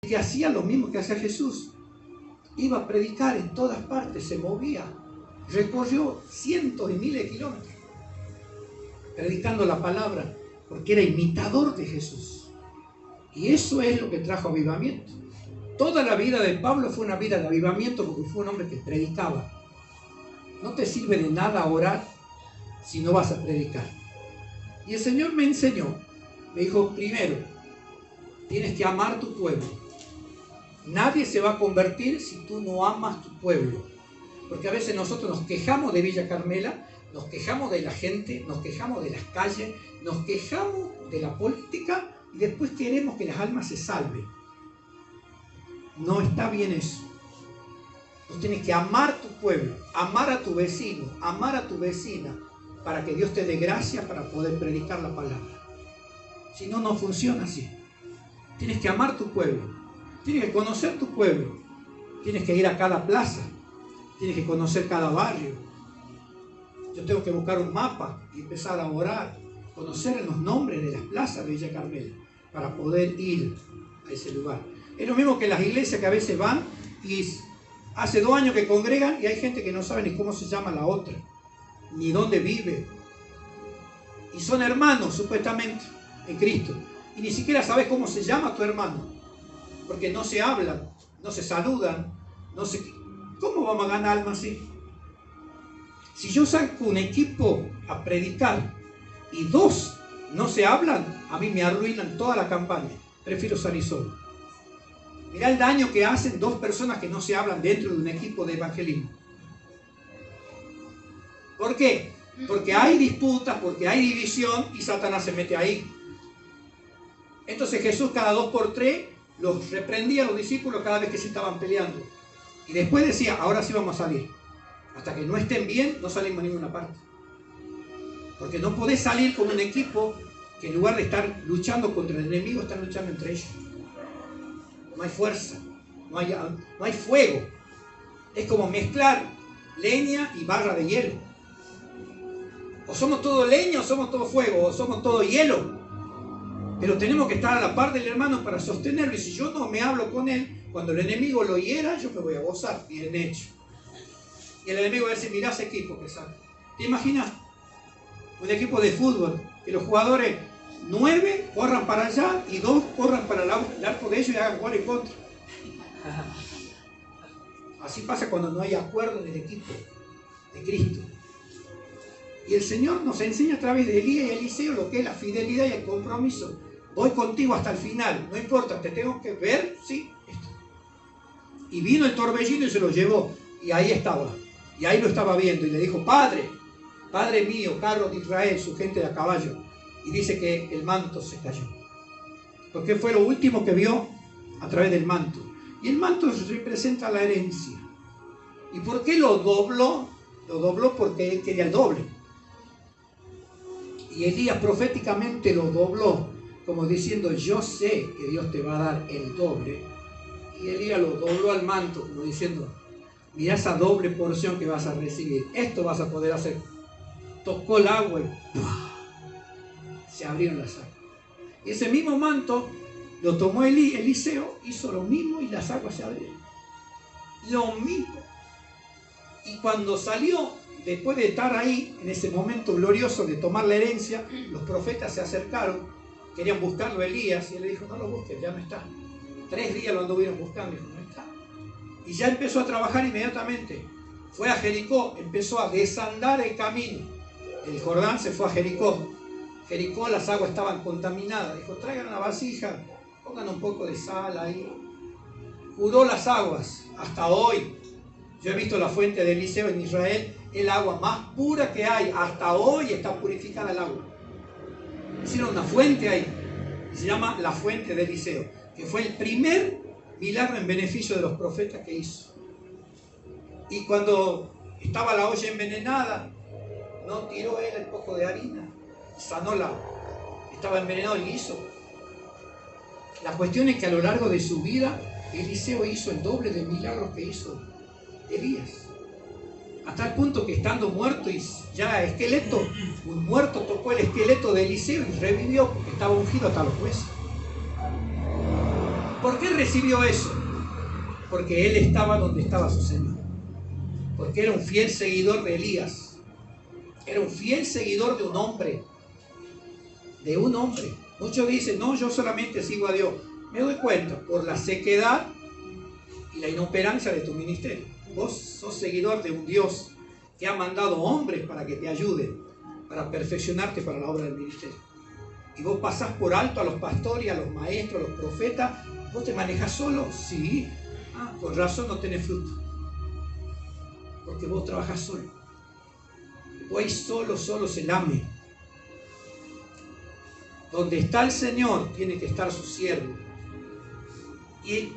que hacía lo mismo que hacía Jesús. Iba a predicar en todas partes, se movía, recorrió cientos y miles de kilómetros predicando la palabra, porque era imitador de Jesús. Y eso es lo que trajo avivamiento. Toda la vida de Pablo fue una vida de avivamiento, porque fue un hombre que predicaba. No te sirve de nada orar si no vas a predicar. Y el Señor me enseñó, me dijo, primero, tienes que amar tu pueblo. Nadie se va a convertir si tú no amas tu pueblo. Porque a veces nosotros nos quejamos de Villa Carmela, nos quejamos de la gente, nos quejamos de las calles, nos quejamos de la política y después queremos que las almas se salven. No está bien eso. Tú tienes que amar tu pueblo, amar a tu vecino, amar a tu vecina, para que Dios te dé gracia para poder predicar la palabra. Si no, no funciona así. Tienes que amar tu pueblo, tienes que conocer tu pueblo, tienes que ir a cada plaza, tienes que conocer cada barrio. Yo tengo que buscar un mapa y empezar a orar, conocer los nombres de las plazas de Villa Carmela para poder ir a ese lugar. Es lo mismo que las iglesias que a veces van y hace 2 años que congregan y hay gente que no sabe ni cómo se llama la otra, ni dónde vive. Y son hermanos supuestamente en Cristo. Y ni siquiera sabes cómo se llama tu hermano, porque no se hablan, no se saludan, no se... ¿Cómo vamos a ganar alma así? Si yo saco un equipo a predicar y 2 no se hablan, a mí me arruinan toda la campaña. Prefiero salir solo. Mirá el daño que hacen 2 personas que no se hablan dentro de un equipo de evangelismo. ¿Por qué? Porque hay disputas, porque hay división y Satanás se mete ahí. Entonces Jesús cada 2 por 3 los reprendía a los discípulos cada vez que se estaban peleando. Y después decía, ahora sí vamos a salir. Hasta que no estén bien, no salimos a ninguna parte. Porque no podés salir con un equipo que en lugar de estar luchando contra el enemigo, están luchando entre ellos. No hay fuerza, no hay fuego. Es como mezclar leña y barra de hielo. O somos todo leña o somos todo fuego, o somos todo hielo. Pero tenemos que estar a la par del hermano para sostenerlo. Y si yo no me hablo con él, cuando el enemigo lo hiera, yo me voy a gozar, bien hecho. Y el enemigo va a decir, mirá ese equipo que sale. ¿Te imaginas? Un equipo de fútbol, que los jugadores 9 corran para allá y 2 corran para el arco de ellos y hagan gol en contra. Así pasa cuando no hay acuerdo en el equipo de Cristo. Y el Señor nos enseña a través de Elías y Eliseo lo que es la fidelidad y el compromiso. Voy contigo hasta el final, no importa, te tengo que ver, sí, esto. Y vino el torbellino y se lo llevó, y ahí estaba, y ahí lo estaba viendo, y le dijo, Padre mío, carros de Israel, su gente de a caballo. Y dice que el manto se cayó. Porque fue lo último que vio a través del manto. Y el manto representa la herencia. ¿Y por qué lo dobló? Lo dobló porque él quería el doble. Y Elías proféticamente lo dobló, como diciendo, yo sé que Dios te va a dar el doble. Y Elías lo dobló al manto, como diciendo, mira esa doble porción que vas a recibir. Esto vas a poder hacer. Tocó el agua y ¡pah! Se abrieron las aguas. Y ese mismo manto lo tomó Eliseo, hizo lo mismo y las aguas se abrieron. Lo mismo. Y cuando salió, después de estar ahí, en ese momento glorioso de tomar la herencia, los profetas se acercaron, querían buscarlo a Elías, y él le dijo, no lo busques, ya no está. 3 días lo anduvieron buscando, dijo, no está. Y ya empezó a trabajar inmediatamente. Fue a Jericó, empezó a desandar el camino. El Jordán se fue a Jericó. Jericó, las aguas estaban contaminadas. Dijo, traigan una vasija, pongan un poco de sal ahí. Curó las aguas. Hasta hoy, yo he visto la fuente de Eliseo en Israel, el agua más pura que hay. Hasta hoy está purificada el agua. Hicieron una fuente ahí, y se llama la fuente de Eliseo, que fue el primer milagro en beneficio de los profetas que hizo. Y cuando estaba la olla envenenada, no tiró él el poco de harina, sanó estaba envenenado el guiso. La cuestión es que a lo largo de su vida, Eliseo hizo el doble de milagros que hizo Elías. Hasta el punto que estando muerto y ya esqueleto, un muerto tocó el esqueleto de Eliseo y revivió porque estaba ungido hasta los huesos. ¿Por qué recibió eso? Porque él estaba donde estaba su Señor. Porque era un fiel seguidor de Elías. Era un fiel seguidor de un hombre. De un hombre. Muchos dicen, no, yo solamente sigo a Dios. Me doy cuenta por la sequedad y la inoperancia de tu ministerio. Vos sos seguidor de un Dios que ha mandado hombres para que te ayuden, para perfeccionarte para la obra del ministerio. Y vos pasás por alto a los pastores, a los maestros, a los profetas. ¿Vos te manejas solo? Sí. Con razón no tenés fruto. Porque vos trabajás solo. Vos solo se lame. Donde está el Señor, tiene que estar su siervo. ¿Y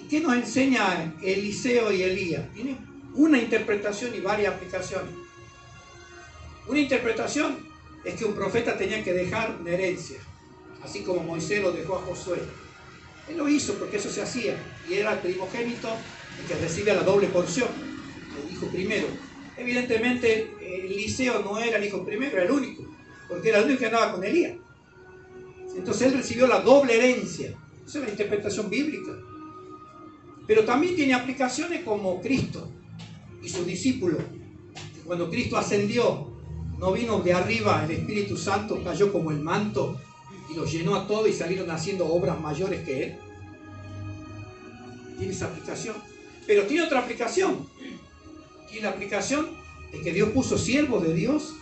qué nos enseña Eliseo y Elías? Tiene una interpretación y varias aplicaciones. Una interpretación es que un profeta tenía que dejar una herencia, así como Moisés lo dejó a Josué. Él lo hizo porque eso se hacía, y era el primogénito el que recibe la doble porción, el hijo primero. Evidentemente, Eliseo no era el hijo primero, era el único, porque era el único que andaba con Elías. Entonces él recibió la doble herencia. Esa es la interpretación bíblica. Pero también tiene aplicaciones como Cristo y sus discípulos. Cuando Cristo ascendió, no vino de arriba, el Espíritu Santo cayó como el manto y los llenó a todos y salieron haciendo obras mayores que Él. Tiene esa aplicación. Pero tiene otra aplicación. Tiene la aplicación de que Dios puso siervos de Dios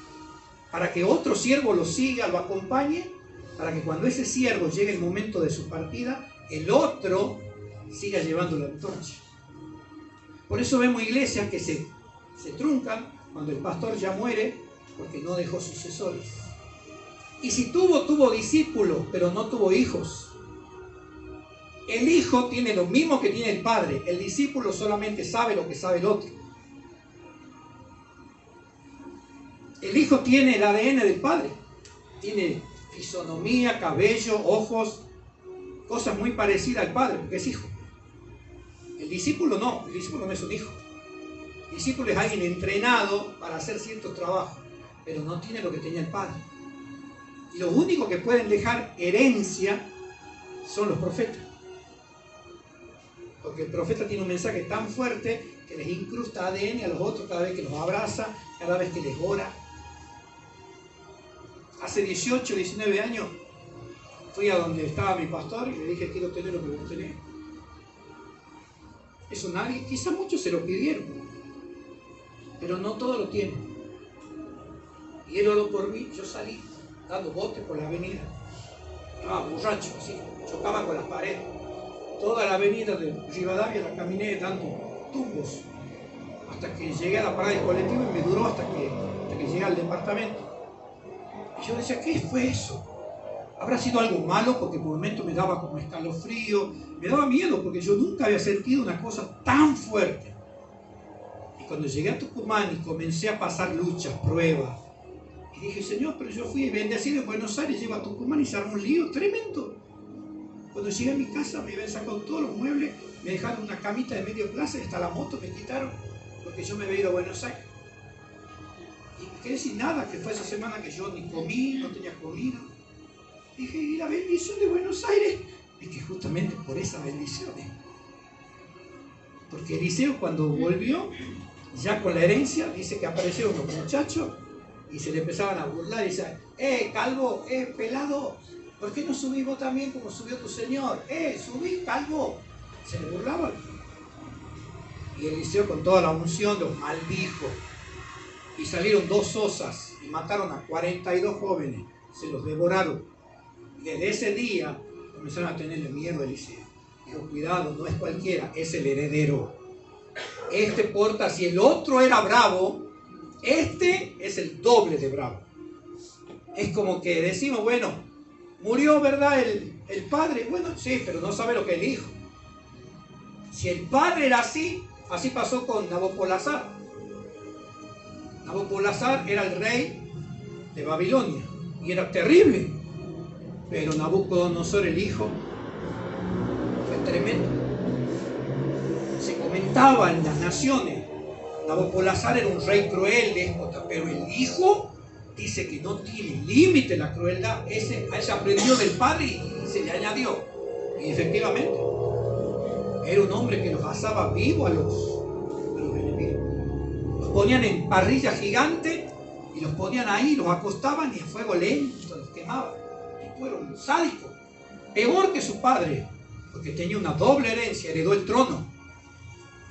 para que otro siervo lo siga, lo acompañe, para que cuando ese siervo llegue el momento de su partida, el otro siga llevando la antorcha. Por eso vemos iglesias que se truncan cuando el pastor ya muere porque no dejó sucesores. Y si tuvo discípulos, pero no tuvo hijos. El hijo tiene lo mismo que tiene el padre. El discípulo solamente sabe lo que sabe el otro. El hijo tiene el ADN del padre. Tiene fisonomía, cabello, ojos, cosas muy parecidas al padre, porque es hijo. El discípulo no es un hijo. El discípulo es alguien entrenado para hacer ciertos trabajos, pero no tiene lo que tenía el padre. Y los únicos que pueden dejar herencia son los profetas. Porque el profeta tiene un mensaje tan fuerte que les incrusta ADN a los otros cada vez que los abraza, cada vez que les ora. Hace 18, 19 años fui a donde estaba mi pastor y le dije, quiero tener lo que vos tenés. Eso nadie, quizá muchos se lo pidieron, pero no todos lo tienen. Y él oró por mí, yo salí dando botes por la avenida. Estaba borracho, así, chocaba con las paredes. Toda la avenida de Rivadavia la caminé dando tumbos hasta que llegué a la parada del colectivo y me duró hasta que llegué al departamento. Y yo decía, ¿qué fue eso? ¿Habrá sido algo malo? Porque por un momento me daba como escalofrío, me daba miedo porque yo nunca había sentido una cosa tan fuerte. Y cuando llegué a Tucumán y comencé a pasar luchas, pruebas, y dije, Señor, pero yo fui bendecido en Buenos Aires, llego a Tucumán y se armó un lío tremendo. Cuando llegué a mi casa me habían sacado todos los muebles, me dejaron una camita de medio plaza y hasta la moto me quitaron porque yo me había ido a Buenos Aires. Y me quedé sin nada, que fue esa semana que yo ni comí, no tenía comida. Dije, ¿y la bendición de Buenos Aires? Es que justamente por esa bendición. Porque Eliseo cuando volvió, ya con la herencia, dice que aparecieron los muchachos y se le empezaban a burlar y decían, calvo, pelado, ¿por qué no subís vos también como subió tu señor? Subí, calvo. Se le burlaban. Y Eliseo con toda la unción los maldijo. Y salieron 2 osas y mataron a 42 jóvenes. Se los devoraron. Y desde ese día comenzaron a tenerle miedo a Eliseo. Dijo, cuidado, no es cualquiera, es el heredero. Este porta, si el otro era bravo, este es el doble de bravo. Es como que decimos, bueno, murió, ¿verdad? El padre. Bueno, sí, pero no sabe lo que es el hijo. Si el padre era así, así pasó con Nabopolassar. Nabopolassar era el rey de Babilonia y era terrible. Pero Nabucodonosor, el hijo, fue tremendo. Se comentaba en las naciones, Nabopolassar era un rey cruel, déspota, pero el hijo dice que no tiene límite la crueldad. A ese aprendió del padre y se le añadió. Y efectivamente, Era un hombre que los asaba vivo a los enemigos. Los ponían en parrillas gigantes y los ponían ahí, los acostaban y a fuego lento los quemaban. Fueron sádicos, peor que su padre, porque tenía una doble herencia, heredó el trono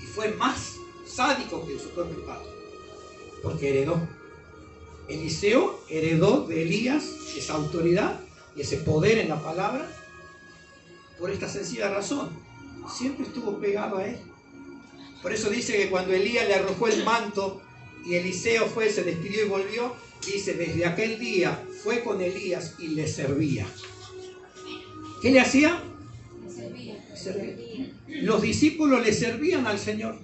y fue más sádico que su propio padre, porque heredó. Eliseo heredó de Elías esa autoridad y ese poder en la palabra por esta sencilla razón: siempre estuvo pegado a él. Por eso dice que cuando Elías le arrojó el manto y Eliseo fue, se despidió y volvió, dice, desde aquel día fue con Elías y le servía. ¿Qué le hacía? Le servía. Los discípulos le servían al Señor.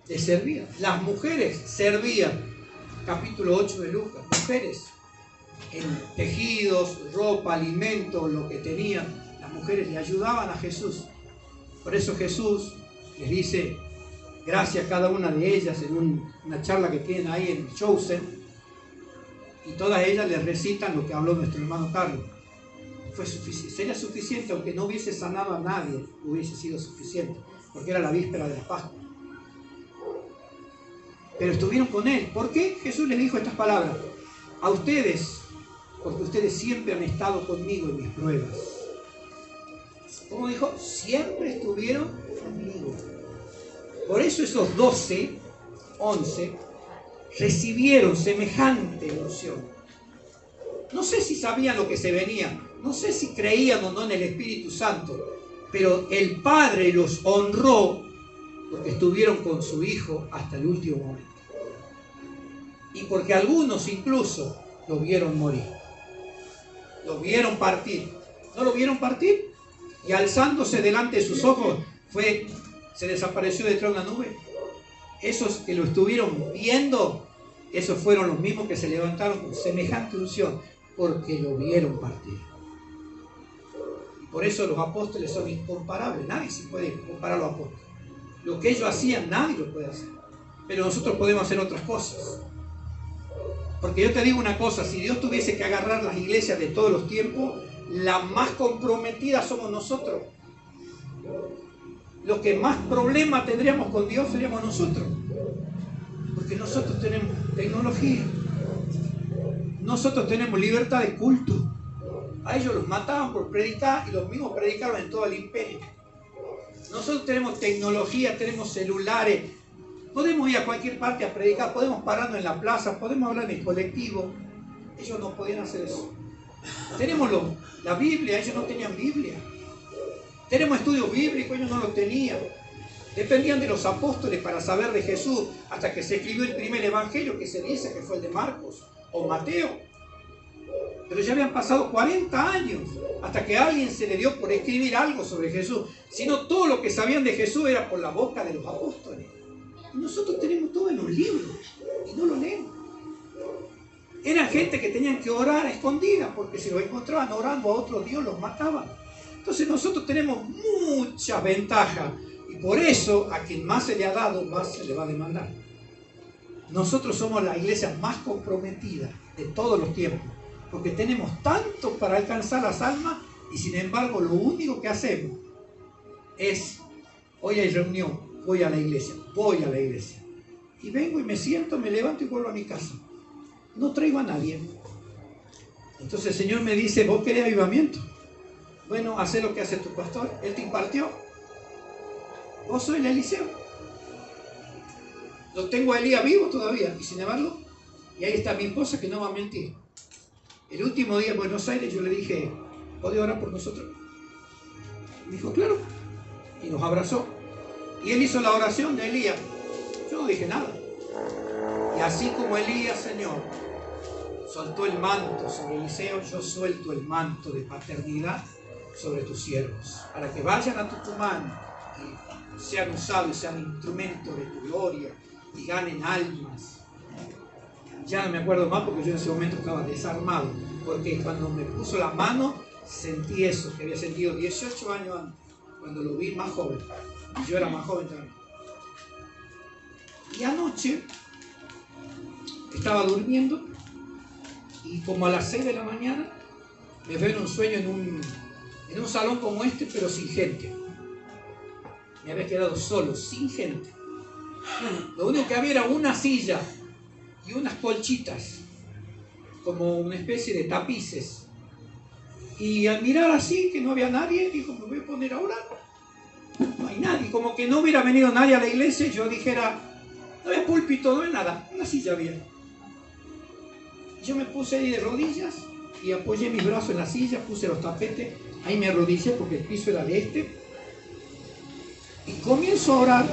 Le servían. Las mujeres servían. Capítulo 8 de Lucas. Mujeres en tejidos, ropa, alimento, lo que tenían. Las mujeres le ayudaban a Jesús. Por eso Jesús les dice gracias a cada una de ellas en una charla que tienen ahí en Chosen, y todas ellas les recitan lo que habló nuestro hermano Carlos. Sería suficiente, aunque no hubiese sanado a nadie, hubiese sido suficiente, porque era la víspera de la Pascua. Pero estuvieron con él. ¿Por qué? Jesús les dijo estas palabras: a ustedes, porque ustedes siempre han estado conmigo en mis pruebas. ¿Cómo dijo? Siempre estuvieron conmigo. Por eso esos 11 recibieron semejante unción. No sé si sabían lo que se venía, no sé si creían o no en el Espíritu Santo, pero el Padre los honró porque estuvieron con su Hijo hasta el último momento. Y porque algunos incluso lo vieron morir, lo vieron partir. ¿No lo vieron partir? Y alzándose delante de sus ojos, se desapareció detrás de una nube. Esos que lo estuvieron viendo, esos fueron los mismos que se levantaron con semejante unción, porque lo vieron partir. Y por eso los apóstoles son incomparables. Nadie se puede comparar a los apóstoles. Lo que ellos hacían, nadie lo puede hacer. Pero nosotros podemos hacer otras cosas. Porque yo te digo una cosa: si Dios tuviese que agarrar las iglesias de todos los tiempos, las más comprometidas somos nosotros. Los que más problemas tendríamos con Dios seríamos nosotros. Porque nosotros tenemos tecnología. Nosotros tenemos libertad de culto. A ellos los mataban por predicar y los mismos predicaron en todo el imperio. Nosotros tenemos tecnología, tenemos celulares. Podemos ir a cualquier parte a predicar, podemos pararnos en la plaza, podemos hablar en el colectivo. Ellos no podían hacer eso. Tenemos la Biblia, ellos no tenían Biblia. Tenemos estudios bíblicos, ellos no los tenían. Dependían de los apóstoles para saber de Jesús hasta que se escribió el primer evangelio, que se dice que fue el de Marcos o Mateo. Pero ya habían pasado 40 años hasta que a alguien se le dio por escribir algo sobre Jesús. Sino todo lo que sabían de Jesús era por la boca de los apóstoles. Y nosotros tenemos todo en un libro y no lo leemos. Eran gente que tenían que orar a escondidas, porque si los encontraban orando a otro Dios los mataban. Entonces nosotros tenemos muchas ventajas y por eso a quien más se le ha dado, más se le va a demandar. Nosotros somos la iglesia más comprometida de todos los tiempos, porque tenemos tanto para alcanzar las almas y sin embargo lo único que hacemos es: hoy hay reunión, voy a la iglesia. Y vengo y me siento, me levanto y vuelvo a mi casa. No traigo a nadie. Entonces el Señor me dice: ¿vos querés avivamiento? Bueno, haz lo que hace tu pastor. Él te impartió. Vos sois el Eliseo. Lo tengo a Elías vivo todavía. Y sin embargo, y ahí está mi esposa que no va a mentir. El último día en Buenos Aires yo le dije: ¿podés orar por nosotros? Me dijo: claro. Y nos abrazó. Y él hizo la oración de Elías. Yo no dije nada. Y así como Elías, Señor, soltó el manto sobre Eliseo, yo suelto el manto de paternidad sobre tus siervos, para que vayan a Tucumán y sean usados y sean instrumentos de tu gloria y ganen almas. Ya no me acuerdo más porque yo en ese momento estaba desarmado, porque cuando me puso la mano sentí eso que había sentido 18 años antes, cuando lo vi más joven, y yo era más joven también. Y anoche estaba durmiendo y como a las 6 de la mañana me veo en un sueño en un salón como este, pero sin gente. Me había quedado solo, sin gente. Lo único que había era una silla y unas colchitas, como una especie de tapices. Y al mirar así, que no había nadie, dijo, me voy a poner a orar. No hay nadie, como que no hubiera venido nadie a la iglesia, yo dijera, no había púlpito, no había nada, una silla había. Y yo me puse ahí de rodillas y apoyé mis brazos en la silla, puse los tapetes, ahí me arrodillé porque el piso era de este. Y comienzo a orar,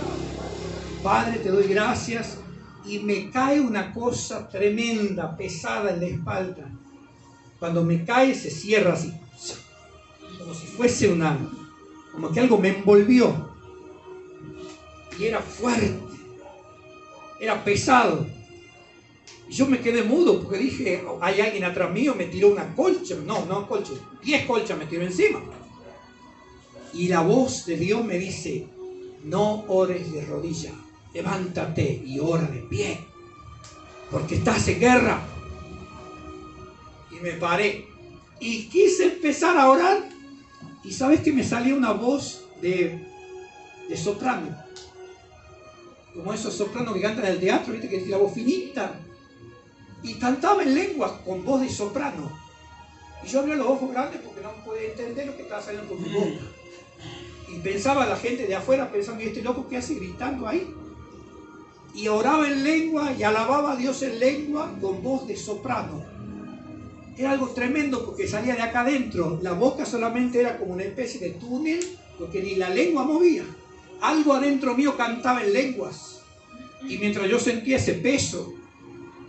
Padre, te doy gracias, y me cae una cosa tremenda, pesada en la espalda. Cuando me cae se cierra así, como si fuese como que algo me envolvió. Y era fuerte, era pesado. Y yo me quedé mudo porque dije, hay alguien atrás mío, me tiró una colcha. No colcha, 10 colchas me tiró encima. Y la voz de Dios me dice, no ores de rodillas, levántate y ora de pie, porque estás en guerra. Y me paré y quise empezar a orar, y sabes que me salió una voz de soprano, como esos sopranos que cantan en el teatro, viste, que es la voz finita, y cantaba en lenguas con voz de soprano. Y yo abría los ojos grandes porque no podía entender lo que estaba saliendo por mi boca. Y pensaba la gente de afuera, pensando, ¿y este loco qué hace gritando ahí? Y oraba en lengua y alababa a Dios en lengua con voz de soprano. Era algo tremendo porque salía de acá adentro. La boca solamente era como una especie de túnel, porque ni la lengua movía. Algo adentro mío cantaba en lenguas. Y mientras yo sentía ese peso,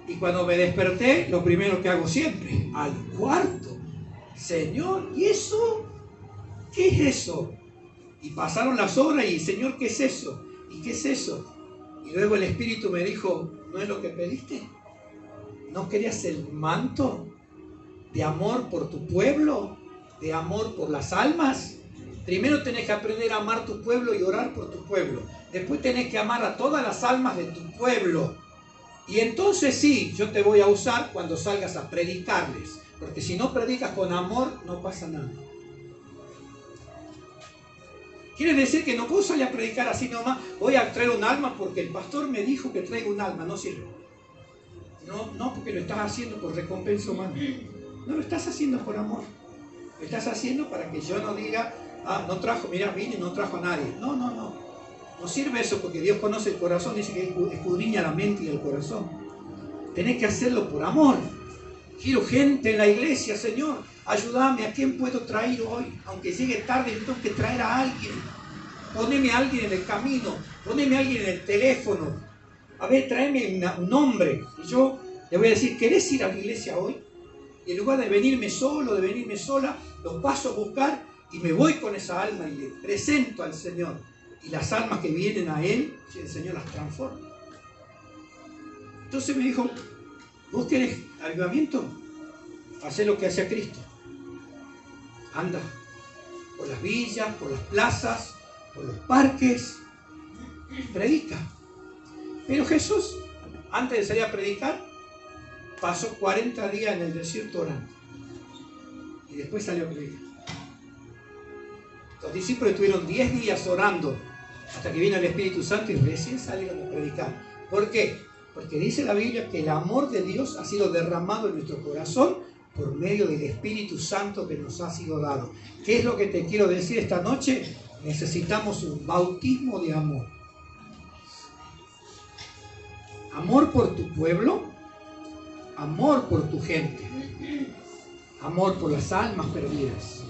y cuando me desperté, lo primero que hago siempre, al cuarto. Señor, ¿y eso? ¿Qué es eso? Y pasaron las horas y, Señor, ¿qué es eso? ¿Y qué es eso? Y luego el Espíritu me dijo, ¿no es lo que pediste? ¿No querías el manto de amor por tu pueblo? ¿De amor por las almas? Primero tenés que aprender a amar tu pueblo y orar por tu pueblo. Después tenés que amar a todas las almas de tu pueblo. Y entonces sí, yo te voy a usar cuando salgas a predicarles. Porque si no predicas con amor, no pasa nada. Quiere decir que no puedo salir a predicar así nomás, voy a traer un alma porque el pastor me dijo que traiga un alma, no sirve. No porque lo estás haciendo por recompensa humana. No lo estás haciendo por amor. Lo estás haciendo para que yo no diga, no trajo, mira, vine y no trajo a nadie. No. No sirve eso porque Dios conoce el corazón, dice que escudriña la mente y el corazón. Tenés que hacerlo por amor. Quiero gente en la iglesia, Señor. Ayúdame, ¿a quién puedo traer hoy? Aunque llegue tarde, yo tengo que traer a alguien. Poneme a alguien en el camino. Poneme a alguien en el teléfono. A ver, tráeme un nombre. Y yo le voy a decir, ¿querés ir a la iglesia hoy? Y en lugar de venirme solo, de venirme sola, los paso a buscar y me voy con esa alma y le presento al Señor. Y las almas que vienen a Él, el Señor las transforma. Entonces me dijo, ¿vos querés avivamiento? Hacé lo que hacía Cristo. Anda por las villas, por las plazas, por los parques, predica. Pero Jesús, antes de salir a predicar, pasó 40 días en el desierto orando. Y después salió a predicar. Los discípulos estuvieron 10 días orando hasta que vino el Espíritu Santo y recién salieron a predicar. ¿Por qué? Porque dice la Biblia que el amor de Dios ha sido derramado en nuestro corazón por medio del Espíritu Santo que nos ha sido dado. ¿Qué es lo que te quiero decir esta noche? Necesitamos un bautismo de amor. Amor por tu pueblo, amor por tu gente, amor por las almas perdidas.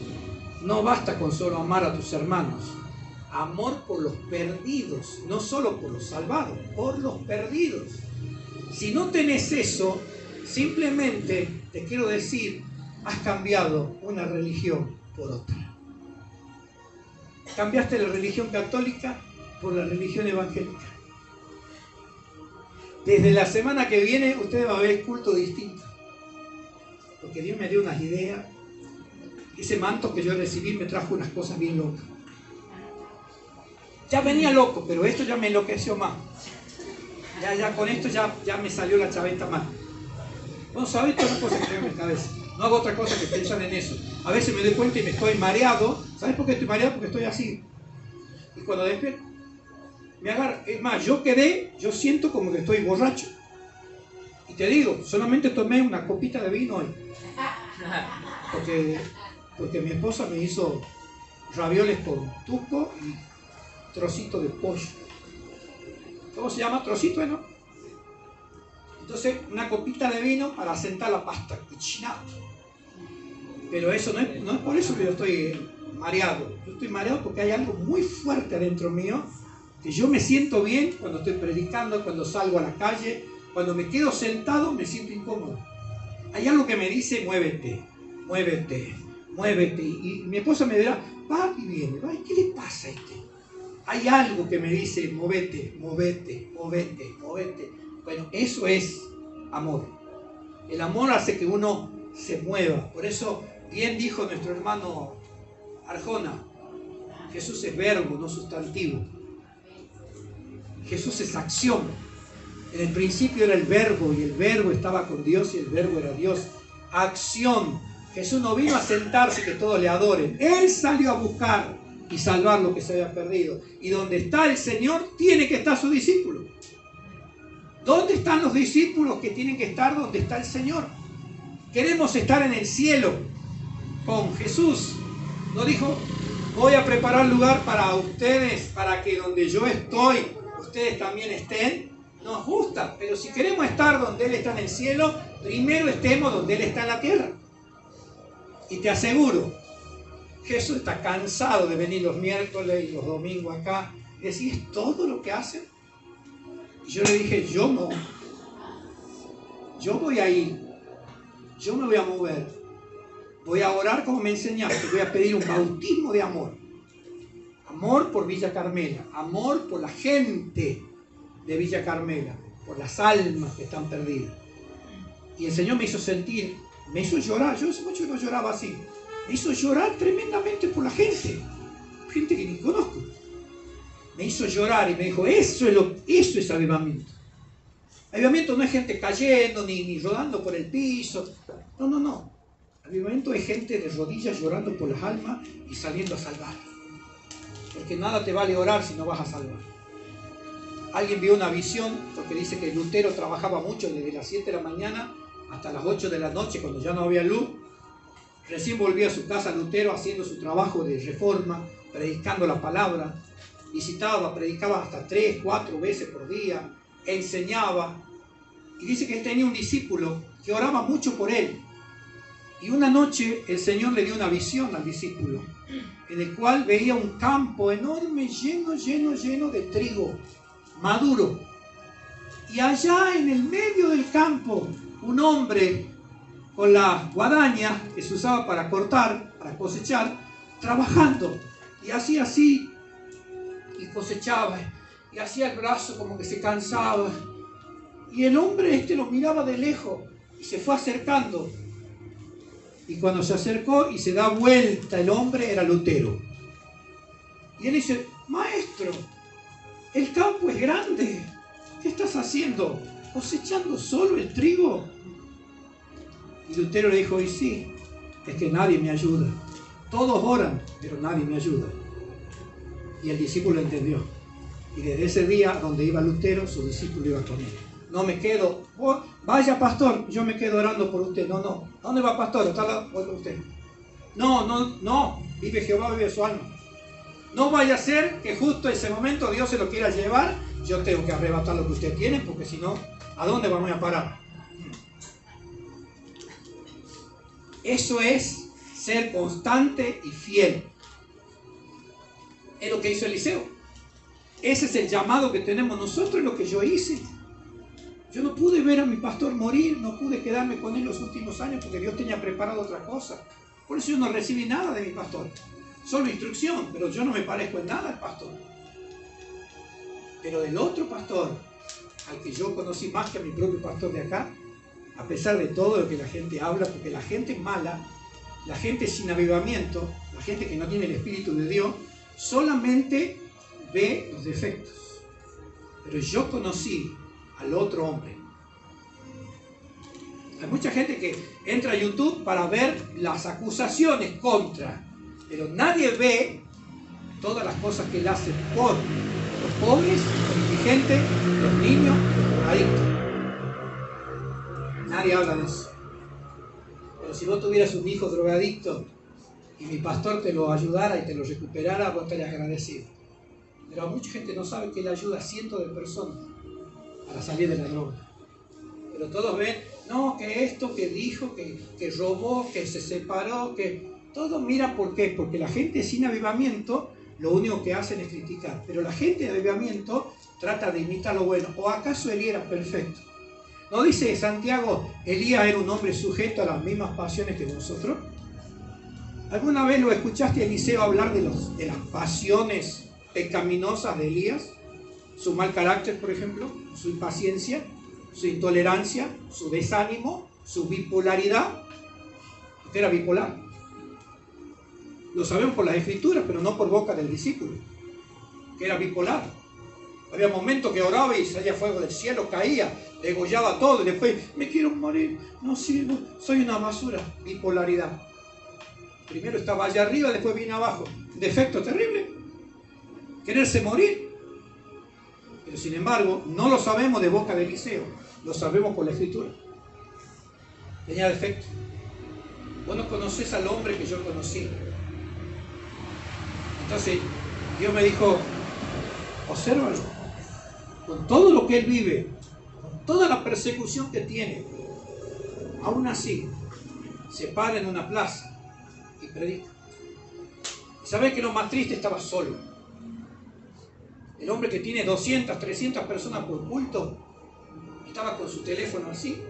No basta con solo amar a tus hermanos. Amor por los perdidos, no solo por los salvados, por los perdidos. Si no tenés eso, simplemente te quiero decir, has cambiado una religión por otra. Cambiaste la religión católica por la religión evangélica. Desde la semana que viene ustedes van a ver culto distinto. Porque Dios me dio unas ideas. Ese manto que yo recibí me trajo unas cosas bien locas. Ya venía loco, pero esto ya me enloqueció más. Ya con esto ya me salió la chaveta mal. Bueno, ¿sabes todas las cosas que tengo en mi cabeza? No hago otra cosa que pensar en eso. A veces me doy cuenta y me estoy mareado. ¿Sabes por qué estoy mareado? Porque estoy así. Y cuando despierto, me agarra. Es más, yo siento como que estoy borracho. Y te digo, solamente tomé una copita de vino hoy. Porque mi esposa me hizo ravioles con tuco y trocito de pollo. ¿Cómo se llama? Trocito, ¿no? Entonces, una copita de vino para asentar la pasta cochinada. Pero eso no es por eso que yo estoy mareado. Yo estoy mareado porque hay algo muy fuerte adentro mío, que yo me siento bien cuando estoy predicando, cuando salgo a la calle, cuando me quedo sentado me siento incómodo. Hay algo que me dice, muévete, muévete, muévete. Y mi esposa me dirá, va y viene, va, ¿qué le pasa a este? Hay algo que me dice, móvete, móvete, móvete, móvete. Bueno, eso es amor. El amor hace que uno se mueva. Por eso, bien dijo nuestro hermano Arjona, Jesús es verbo, no sustantivo. Jesús es acción. En el principio era el verbo, y el verbo estaba con Dios, y el verbo era Dios. Acción. Jesús no vino a sentarse que todos le adoren. Él salió a buscar y salvar lo que se había perdido. Y donde está el Señor, tiene que estar su discípulo. ¿Dónde están los discípulos que tienen que estar donde está el Señor? Queremos estar en el cielo con Jesús. No dijo, voy a preparar lugar para ustedes, para que donde yo estoy, ustedes también estén. Nos gusta, pero si queremos estar donde Él está en el cielo, primero estemos donde Él está en la tierra. Y te aseguro, Jesús está cansado de venir los miércoles y los domingos acá. Decís, ¿es todo lo que hacen? Y yo le dije, yo no. Yo voy a ir. Yo me voy a mover. Voy a orar como me enseñaste. Voy a pedir un bautismo de amor. Amor por Villa Carmela. Amor por la gente de Villa Carmela. Por las almas que están perdidas. Y el Señor me hizo sentir, me hizo llorar. Yo hace mucho que no lloraba así. Me hizo llorar tremendamente por la gente. Gente que ni conozco. Me hizo llorar y me dijo, eso es avivamiento. Avivamiento no es gente cayendo ni rodando por el piso. No. Avivamiento es gente de rodillas llorando por las almas y saliendo a salvar. Porque nada te vale orar si no vas a salvar. Alguien vio una visión, porque dice que Lutero trabajaba mucho desde las 7 de la mañana hasta las 8 de la noche cuando ya no había luz. Recién volvía a su casa Lutero haciendo su trabajo de reforma, predicando la palabra. Visitaba, predicaba hasta 3, 4 veces por día, enseñaba. Y dice que él tenía un discípulo que oraba mucho por él. Y una noche el Señor le dio una visión al discípulo, en el cual veía un campo enorme, lleno de trigo, maduro. Y allá en el medio del campo, un hombre con la guadaña que se usaba para cortar, para cosechar, trabajando. Y hacía así, y cosechaba, y hacía el brazo como que se cansaba. Y el hombre lo miraba de lejos, y se fue acercando. Y cuando se acercó y se da vuelta el hombre, era Lutero. Y él dice, maestro, el campo es grande, ¿qué estás haciendo? ¿Cosechando solo el trigo? Y Lutero le dijo, y sí, es que nadie me ayuda. Todos oran, pero nadie me ayuda. Y el discípulo entendió. Y desde ese día, donde iba Lutero, su discípulo iba con él. No me quedo, vaya pastor, yo me quedo orando por usted. No. ¿Dónde va pastor? Voy con usted. No. Vive Jehová, vive su alma. No vaya a ser que justo en ese momento Dios se lo quiera llevar. Yo tengo que arrebatar lo que usted tiene, porque si no, ¿a dónde vamos a parar? Eso es ser constante y fiel. Es lo que hizo Eliseo. Ese es el llamado que tenemos nosotros, es lo que yo hice. Yo no pude ver a mi pastor morir, no pude quedarme con él los últimos años porque Dios tenía preparado otra cosa. Por eso yo no recibí nada de mi pastor. Solo instrucción, pero yo no me parezco en nada al pastor. Pero del otro pastor, al que yo conocí más que a mi propio pastor de acá, a pesar de todo lo que la gente habla, porque la gente mala, la gente sin avivamiento, la gente que no tiene el Espíritu de Dios, solamente ve los defectos. Pero yo conocí al otro hombre. Hay mucha gente que entra a YouTube para ver las acusaciones contra, pero nadie ve todas las cosas que él hace por los pobres, los indigentes, los niños, los drogadictos. Nadie habla de eso. Pero si vos tuvieras un hijo drogadicto y mi pastor te lo ayudara y te lo recuperara, vos estarías agradecido. Pero mucha gente no sabe que él ayuda a cientos de personas para salir de la droga. Pero todos ven, no, que esto, que dijo, que robó, que se separó, que... Todos miran por qué. Porque la gente sin avivamiento lo único que hacen es criticar. Pero la gente de avivamiento trata de imitar lo bueno. ¿O acaso Elías era perfecto? ¿No dice Santiago, Elías era un hombre sujeto a las mismas pasiones que nosotros? ¿Alguna vez lo escuchaste a Eliseo hablar de las pasiones pecaminosas de Elías? Su mal carácter, por ejemplo, su impaciencia, su intolerancia, su desánimo, su bipolaridad. Usted era bipolar. Lo sabemos por las escrituras, pero no por boca del discípulo, que era bipolar. Había momentos que oraba y salía fuego del cielo, caía, degollaba todo y después, me quiero morir, no sirvo, soy una basura. Bipolaridad. Primero estaba allá arriba, después vine abajo. Defecto terrible. Quererse morir. Pero sin embargo, no lo sabemos de boca de Eliseo, lo sabemos por la escritura. Tenía defecto. Vos no conocés al hombre que yo conocí. Entonces, Dios me dijo, obsérvalo. Con todo lo que él vive, con toda la persecución que tiene, aún así, se para en una plaza y predica. ¿Y sabés que lo más triste? Estaba solo. El hombre que tiene 200, 300 personas por culto, estaba con su teléfono así,